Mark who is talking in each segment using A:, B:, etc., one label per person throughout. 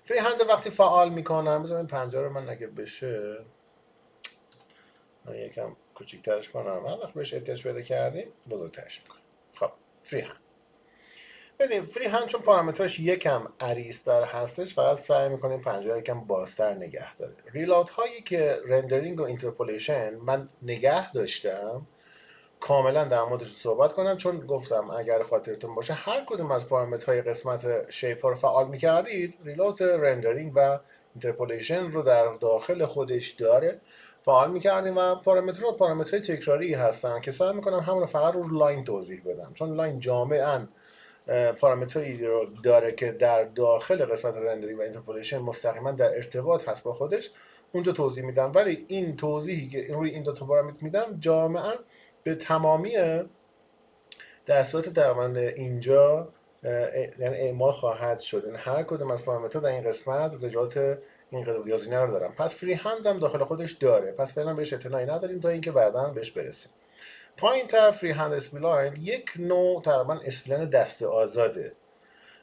A: فری هند وقتی فعال میکنم، بذار این پنجره رو من اگه بشه من یکم کوچیک‌ترش کنم، هر وقت بهش احتیاج پیدا کردیم بزرگترش میکنم. خب فری هند، ببینیم فری هند چون پارامترش یکم عریض‌تر هستش، فقط سعی میکنیم پنجره رو یکم بازتر نگه داره. ریلات هایی که رندرینگ و اینترپولیشن من نگه داشتم کاملا در موردش صحبت کنم، چون گفتم اگر خاطرتون باشه هر کدوم از پارامترهای قسمت شیپ ها رو فعال میکردید، ریلوت، رندرینگ و اینترپولیشن رو در داخل خودش داره فعال میکردیم و پارامترها پارامترهای تکراری هستن که سعی میکنم همون رو فقط رو لاین توضیح بدم، چون لاین جامعا پارامترهایی رو داره که در داخل قسمت رندرینگ و اینترپولیشن مستقیما در ارتباط هست با خودش، اونجا توضیح میدم. ولی این توضیحی که روی این دو تا پارامتر میدم جامعا به تمامی دستورات درمند اینجا یعنی اعمال خواهد شد. یعنی هر کدوم از پارامترها در این قسمت رجالات این گزینه رو دارم. پس فری هند هم داخل خودش داره، پس فعلا بهش اطلاعی نداریم تا اینکه بعدا بهش برسیم. پایین تر فری هند اسپلاین یک نوع تقریبا اسپلین دست آزاده.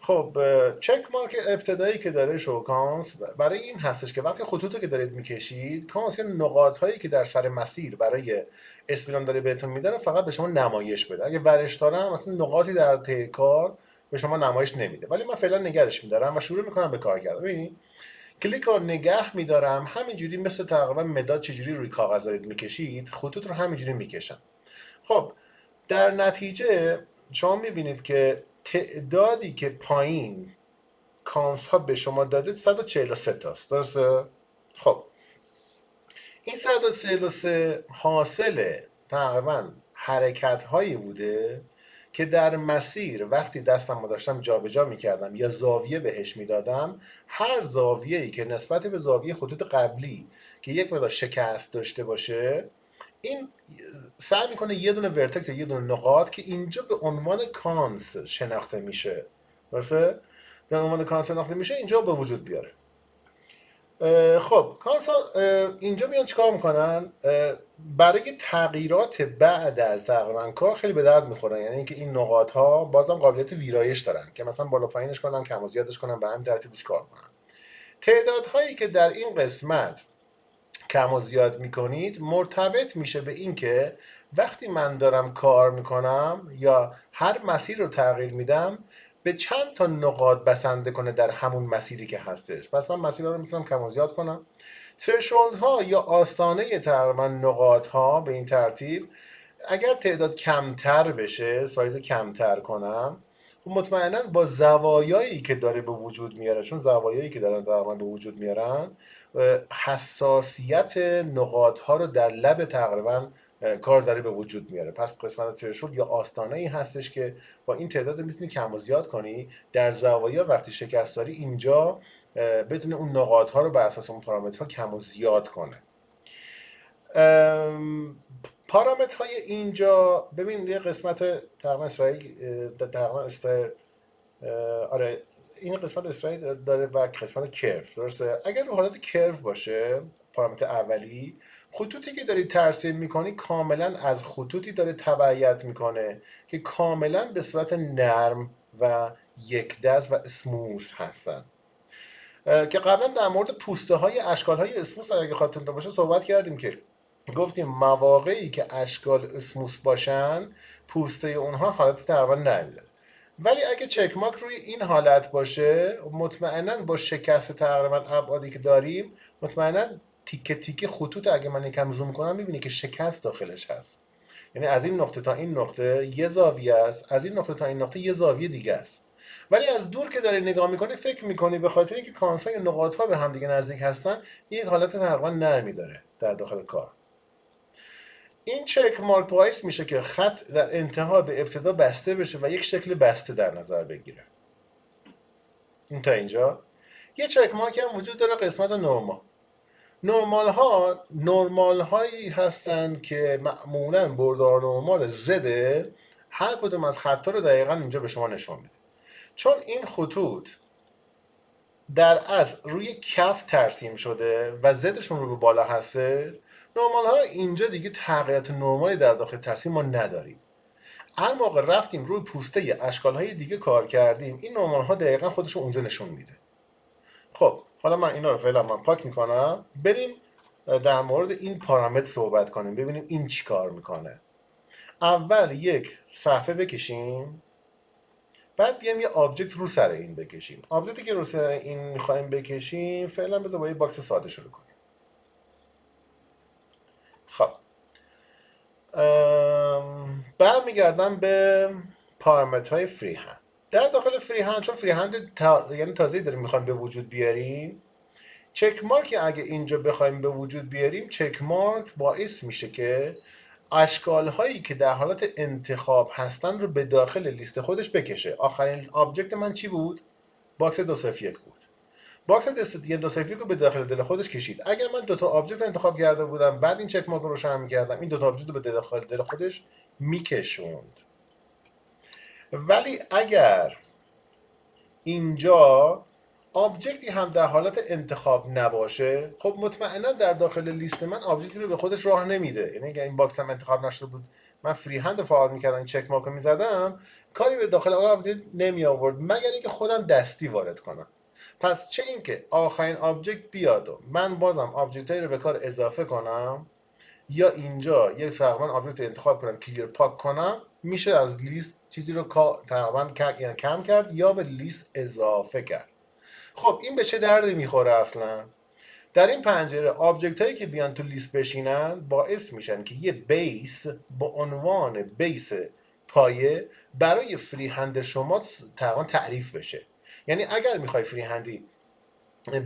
A: خب چک مارک ابتدایی که داره شوکانس برای این هستش که وقتی خطوطی که دارید میکشید، کانس نقاط هایی که در سر مسیر برای اسپلان داره بهتون میده فقط به شما نمایش بده. اگه ورش دارم مثلا نقاطی در طی کار به شما نمایش نمیده، ولی من فعلا نگرش میدارم و شروع میکنم به کار کردن. ببینید کلیک رو نگه میدارم، همینجوری مثل تقریبا مداد چجوری روی کاغذ دارید میکشید خطوط رو همینجوری میکشم. خب در نتیجه شما میبینید که تعدادی که پایین کانس ها به شما داده 143 تاست، درسته؟ خب این 143 حاصل تقریبا حرکت هایی بوده که در مسیر وقتی دستم رو داشتم جابجا میکردم یا زاویه بهش میدادم، هر زاویه‌ای که نسبت به زاویه خطوط قبلی که یک مقدار شکست داشته باشه، این سعی میکنه یه دونه ورتکس یا یه دونه نقاط که اینجا به عنوان کانس شناخته میشه، درسته؟ به عنوان کانس شناخته میشه اینجا به وجود بیاره. خب کانس اینجا میان چیکار میکنن؟ برای تغییرات بعد از تقریبا کار خیلی به درد میخورن. یعنی اینکه این نقاط ها بازم قابلیت ویرایش دارن که مثلا بالا پایینش کنن، کم و زیادش کنن، به همین ترتیب روش کار کنن. تعدادهایی که در این قسمت کم و زیاد میکنید مرتبط میشه به اینکه وقتی من دارم کار میکنم یا هر مسیر رو تغییر میدم به چند تا نقاط بسنده کنه در همون مسیری که هستش. پس من مسیرها رو میتونم کم و زیاد کنم. ترشولد ها یا آستانه تقریبا نقاط ها به این ترتیب اگر تعداد کمتر بشه، سایز کمتر کنم، مطمئنا با زوایایی که داره به وجود میاره، چون زوایایی که دارن تقریبا به وجود میارن حساسیت نقاط ها رو در لب تقریبا کار داره به وجود میاره. پس قسمت ترشولد یا آستانه ای هستش که با این تعداد میتونی کم و زیاد کنی در زوایا. وقتی شکست داری اینجا بتونه اون نقاط ها رو بر اساس اون پارامترها کم و زیاد کنه. پارامترهای اینجا ببین یه قسمت تقریبا آره این قسمت استرایت داره و قسمت کرف، درسته؟ اگر رو حالت کرف باشه پارامتر اولی، خطوطی که داری ترسیم میکنی کاملا از خطوطی داره تبعیت میکنه که کاملا به صورت نرم و یک دست و اسموث هستن. که قبلا در مورد پوسته های اشکال های اسموث اگه خاطرتون باشه صحبت کردیم که گفتیم مواقعی که اشکال اسموث باشن پوسته اونها حالت تقریبا نرمی داره. ولی اگه چک مارک روی این حالت باشه مطمئنا با شکست تقریبا ابعادی که داریم مطمئنا تیکه تیکه خطوط اگه من یکم زوم کنم میبینی که شکست داخلش هست. یعنی از این نقطه تا این نقطه یه زاویه است، از این نقطه تا این نقطه یه زاویه دیگه است. ولی از دور که داری نگاه میکنی فکر میکنی به خاطر اینکه کانس‌های نقاط ها به هم دیگه نزدیک هستن یک حالت تقریبا نرمی داره در داخل کار. این چک مارک باعث میشه که خط در انتها به ابتدا بسته بشه و یک شکل بسته در نظر بگیره. این تا اینجا. یه چک مارک هم وجود داره قسمت نورمال. نورمال هایی هستن که معمولا بردار نورمال زده، هر کدوم از خطا رو دقیقا اینجا به شما نشون میده. چون این خطوط در اصل روی کف ترسیم شده و زدشون رو به بالا هسته، نورمال ها اینجا دیگه تغییرات نرمالی در داخل ترسیم ما نداریم. هر موقع رفتیم روی پوسته اشکال های دیگه کار کردیم این نورمال ها دقیقا خودشون اونجا نشون میده. خب حالا من اینا رو فعلا من پاک میکنم، بریم در مورد این پارامتر صحبت کنیم، ببینیم این چی کار میکنه. اول یک صفحه بکشیم، بعد بیام یه آبجکت رو سر این بکشیم. آبجکتی که رو سر این میخوایم بکشیم فعلا بذار با یه باکس ساده شروع کنیم. خب برمیگردم به پارامترهای فری هند. در داخل فری هند، چون فری هند یعنی تازه داریم میخوایم به وجود بیاریم، چک مارک اگه اینجا بخوایم به وجود بیاریم، چک مارک باعث میشه که اشکال هایی که در حالت انتخاب هستن رو به داخل لیست خودش بکشه. آخرین آبجکت من چی بود؟ باکس 201 بود. باکس 201 رو به داخل دل خودش کشید. اگر من دو تا آبجکت انتخاب کرده بودم، بعد این چک مارک رو روشن می‌کردم، این دو تا آبجکت رو به داخل دل خودش میکشوند. ولی اگر اینجا آبجکتی هم در حالت انتخاب نباشه، خب مطمئنا در داخل لیست من آبجکتی رو به خودش راه نمیده. یعنی اگر این باکس هم انتخاب نشده بود، من فری هند فعال میکردم، چک مارک رو میزدم، کاری به داخل آبجکت نمی آورد مگر اینکه خودم دستی وارد کنم. پس چه اینکه آخرین آبجکت بیاد و من بازم آبجکتایی رو به کار اضافه کنم، یا اینجا یک فرمان آبجکت انتخاب کنم، کلیر پاک کنم، میشه از لیست چیزی رو تقریبا کم کرد یا به لیست اضافه کرد. خب این به چه دردی میخوره اصلا؟ در این پنجره آبجکت هایی که بیان تو لیست بشینن باعث میشن که یه بیس با عنوان بیس پایه برای فری هند شما تقریبا تعریف بشه. یعنی اگر میخوای فری هندی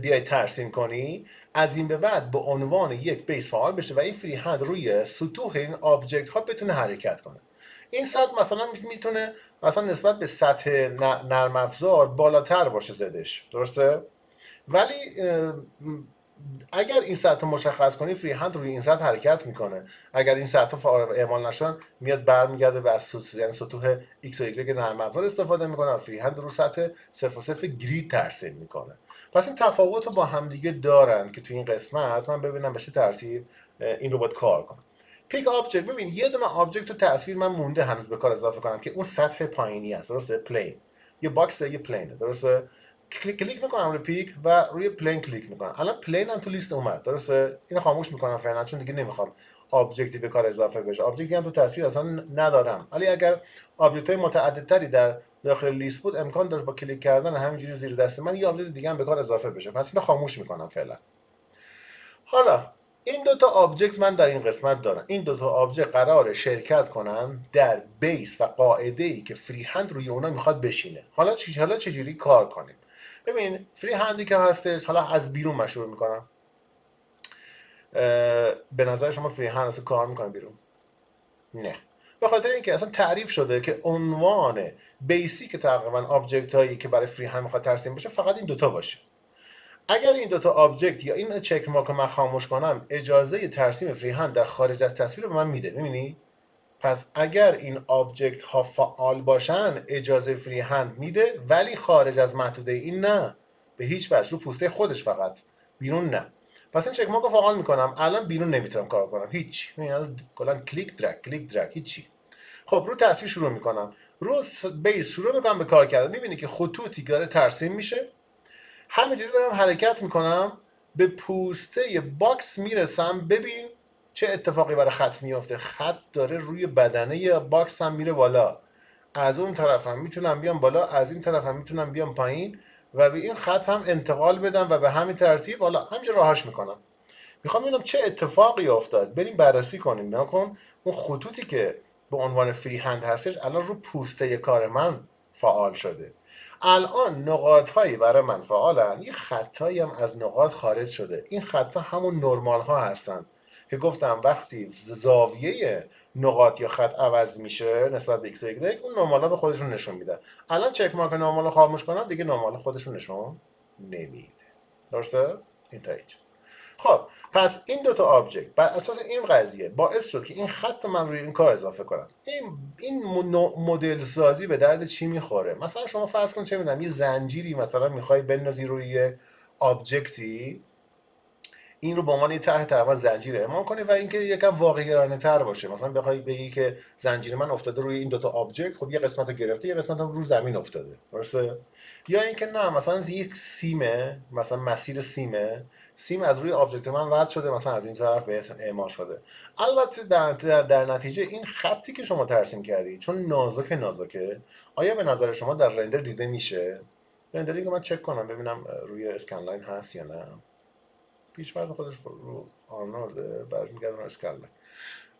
A: بیای ترسیم کنی، از این به بعد به عنوان یک بیس فعال بشه و این فری هند روی سطوح این آبجکت ها بتونه حرکت کنه. این سطح مثلا میتونه مثلا نسبت به سطح نرم افزار بالاتر باشه زدش، درسته؟ ولی اگر این سطح رو مشخص کنی، فری هند روی این سطح حرکت میکنه. اگر این سطح اعمال نشن، میاد برمیگرده و از یعنی سطوح ایکس و ایگرگ نرم افزار استفاده میکنه و فری هند رو سطح 0 و 0 گرید ترسیم میکنه. پس این تفاوت رو با همدیگه دارن که تو این قسمت من ببینم به چه ترتیب این ربات کار کنه. پیک آبجکت، ببین یه دونه آبجکت تو تصویر من مونده هنوز به کار اضافه کنم که اون سطح پایینی است، درسته؟ پلین، یه باکس، یه پلین، درسته؟ کلیک میکنم روی پیک و روی پلین کلیک میکنم. الان پلین هم تو لیست اومد، درسته؟ اینو خاموش میکنم فعلا چون دیگه نمیخوام آبجکتی به کار اضافه بشه. آبجکتی هم تو تصویر اصلا ندارم، ولی اگر آبجکت های متعددتری در داخل لیست بود، امکان داشت با کلیک کردن همینجوری زیر دست من یه آبجکت دیگه هم به کار اضافه بشه. پس اینو خاموش میکنم فعلا. حالا این دوتا آبجکت من در این قسمت دارم. این دوتا آبجکت قراره شرکت کنن در بیس و قاعده ای که فری هند روی اونا میخواد بشینه. حالا چجوری کار کنیم؟ ببین فری هندی که هستش، حالا از بیرون مشروع میکنم. به نظر شما فری هند اصلا کار میکنه بیرون؟ نه، به خاطر اینکه اصلا تعریف شده که عنوان بیسیک تقریبا آبجکت هایی که برای فری هند میخواد ترسیم بشه فقط این دوتا باشه. اگر این دوتا آبجکت یا این چک مارک رو من خاموش کنم، اجازه ترسیم فری هند در خارج از تصویر به من میده. میبینی؟ پس اگر این آبجکت ها فعال باشن اجازه فری هند میده، ولی خارج از محدوده این نه، به هیچ وجه، رو پوسته خودش فقط، بیرون نه. پس این چک مارک رو فعال میکنم، الان بیرون نمیتونم کار کنم، هیچ، کلا کلیک درگ هیچی. خب رو تصویر شروع میکنم، رو بیس شروع میکنم به کار کردن. میبینی که خطوطی داره ترسیم میشه، همینجوری دارم حرکت میکنم، به پوسته باکس میرسم. ببین چه اتفاقی برای خط میفته، خط داره روی بدنه باکس هم میره بالا، از اون طرف هم میتونم بیام بالا، از این طرف هم میتونم بیام پایین و به این خط هم انتقال بدم و به همین ترتیب حالا همینجا راهش میکنم. میخوام ببینم چه اتفاقی افتاد، بریم بررسی کنیم. نکن اون خطوطی که به عنوان فری هند هستش الان رو پوسته کار من فعال شده. الان نقاط هایی برای من فعالن، یه خطایی هم از نقاط خارج شده. این خطا همون نرمال ها هستن که گفتم وقتی زاویه نقاط یا خط عوض میشه نسبت به ایکس و ایگرگ، اون نرمال ها به خودشون نشون میده. الان چک مارک نرمال رو خاموش کنم، دیگه نرمال خودشون نشون نمیده، درسته؟ این تا اینجا. خب پس این دوتا آبجکت بر اساس این قضیه باعث شد که این خط من روی این کار اضافه کنم. این مدل سازی به درد چی میخوره؟ مثلا شما فرض کن چه میدونم یه زنجیری مثلا میخوای بندازی روی آبجکتی، این رو به عنوان یه طرح تقریبا زنجیره اعمال کنی و اینکه یکم واقع تر باشه. مثلا بخوای بگی که زنجیر من افتاده روی این دوتا آبجکت، خب یه قسمت رو گرفته یه قسمت رو زمین افتاده، درسته؟ یا اینکه نه مثلا یک سیمه، مثلا مسیر سیم از روی آبجکت من رد شده، مثلا از این طرف به اعمال شده. البته در نتیجه این خطی که شما ترسیم کردی چون نازکه، آیا به نظر شما در رندر دیده میشه؟ رندرینگ رو من چک کنم ببینم روی اسکن لاین هست یا نه. پیش‌فرض خودش رو آرنولد برمیگردن رو اسکن لاین.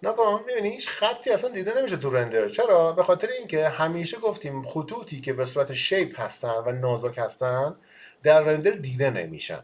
A: نکن می‌بینی هیچ خطی اصلا دیده نمیشه تو رندر. چرا؟ به خاطر اینکه همیشه گفتیم خطوطی که به صورت شیپ هستن و نازک هستن در رندر دیده نمیشن،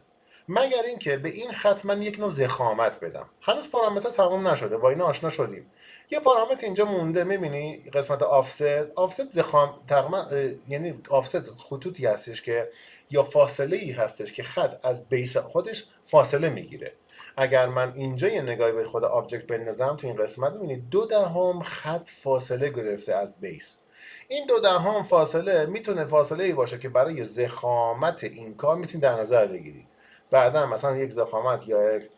A: مگر اینکه به این خط من یک نوع ضخامت بدم. هنوز پارامتر تمام نشده، با اینا آشنا شدیم. یه پارامتر اینجا مونده، می‌بینی قسمت آفست تقریبا یعنی آفست خطوطی هستش که یا فاصله ای هستش که خط از بیس خودش فاصله میگیره. اگر من اینجا یه نگاهی به خود آبجکت بندازم تو این قسمت می‌بینید 0.2 خط فاصله گرفته از بیس. این 0.2 فاصله میتونه فاصله ای باشه که برای ضخامت این کار میتونید در نظر بگیرید. بعدا مثلا یک ضخامت یا یک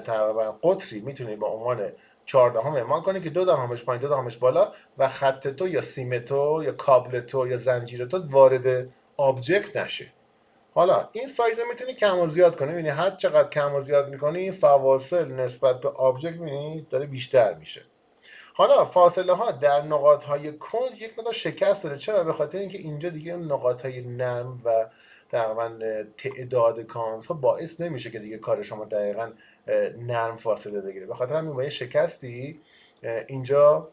A: تقریبا قطری میتونید با عنوان 14 اعمال کنید که 2 پایین 2 بالا و خط تو یا سیم تو یا کابل تو یا زنجیر تو وارد آبجکت نشه. حالا این سایز میتونی کم و زیاد کنی، یعنی هر چقدر کم و زیاد میکنی این فواصل نسبت به آبجکت میبینی داره بیشتر میشه. حالا فاصله ها در نقاط های کنج یک مقدار شکست داره. چرا؟ به خاطر اینکه اینجا دیگه نقاط های نرم و تقریبا تعداد کانس ها باعث نمیشه که دیگه کار شما دقیقا نرم فاصله بگیره. به خاطر همین با یه شکستی اینجا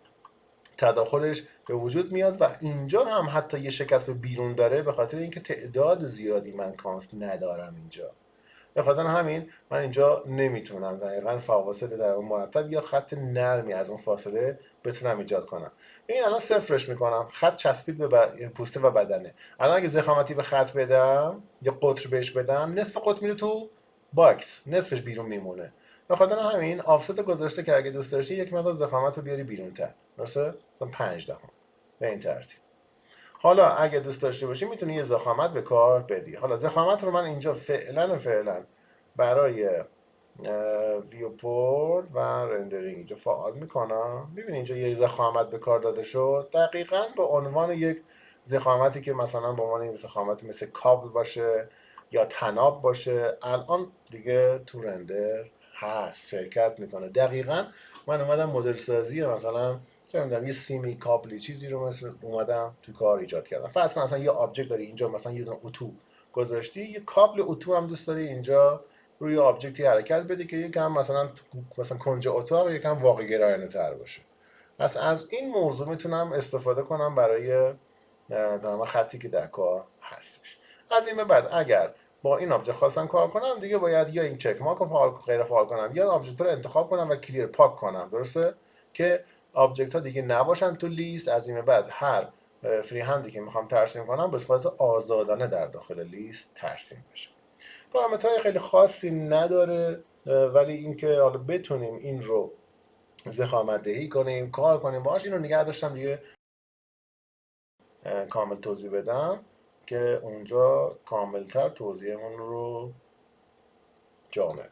A: تداخلش به وجود میاد و اینجا هم حتی یه شکست به بیرون داره به خاطر اینکه تعداد زیادی من کانست ندارم اینجا. به خاطر همین من اینجا نمیتونم دقیقا فواصل در اون مرتب یا خط نرمی از اون فاصله بتونم ایجاد کنم. این الان صفرش میکنم، خط چسبید به پوسته و بدنه. الان اگه ضخامتی به خط بدم یا قطر بهش بدم، نصف قطر میره تو باکس، نصفش بیرون میمونه. به خاطر همین آفست گذاشته که اگه دوست داشتی یک مقدار ضخامت رو بیاری بیرون تر، درسته؟ مثلا 5 دهم به این ترتیب. حالا اگه دوست داشته باشی میتونی یه ضخامت به کار بدی. حالا ضخامت رو من اینجا فعلا برای ویوپورت و رندرینگ اینجا فعال میکنم. ببین اینجا یه ضخامت به کار داده شد، دقیقاً به عنوان یک ضخامتی که مثلا به عنوان یک ضخامت مثل کابل باشه یا تناب باشه الان دیگه تو رندر هست، شرکت میکنه. دقیقاً من اومدم مدل سازی مثلا چه می‌دونم یه سیمی کابلی چیزی رو مثلا اومدم تو کار ایجاد کردم. فرض کن مثلا یه آبجکت داری اینجا، مثلا یه دونه اتو گذاشتی، یه کابل اتو هم دوست داری اینجا روی آبجکتی حرکت بده که یکم مثلا کنج اتاق یکم واقع گرایانه تر باشه. پس از این موضوع میتونم استفاده کنم برای تمام خطی که در کار هستش. از این به بعد اگر با این آبجکت خواستم کار کنم دیگه باید یا این چک مارک رو غیر فعال کنم یا آبجکت رو انتخاب کنم و کلیر پاک کنم، درسته؟ که آبجکت ها دیگه نباشن تو لیست. از این به بعد هر فری هندی که میخوام ترسیم کنم به صورت آزادانه در داخل لیست ترسیم بشه. پارامترهای خیلی خاصی نداره، ولی اینکه حالا بتونیم این رو ضخامت دهی کنیم، کار کنیم باهاش، این رو نگه داشتم دیگه کامل توضیح بدم که اونجا کاملتر توضیحمون رو جامع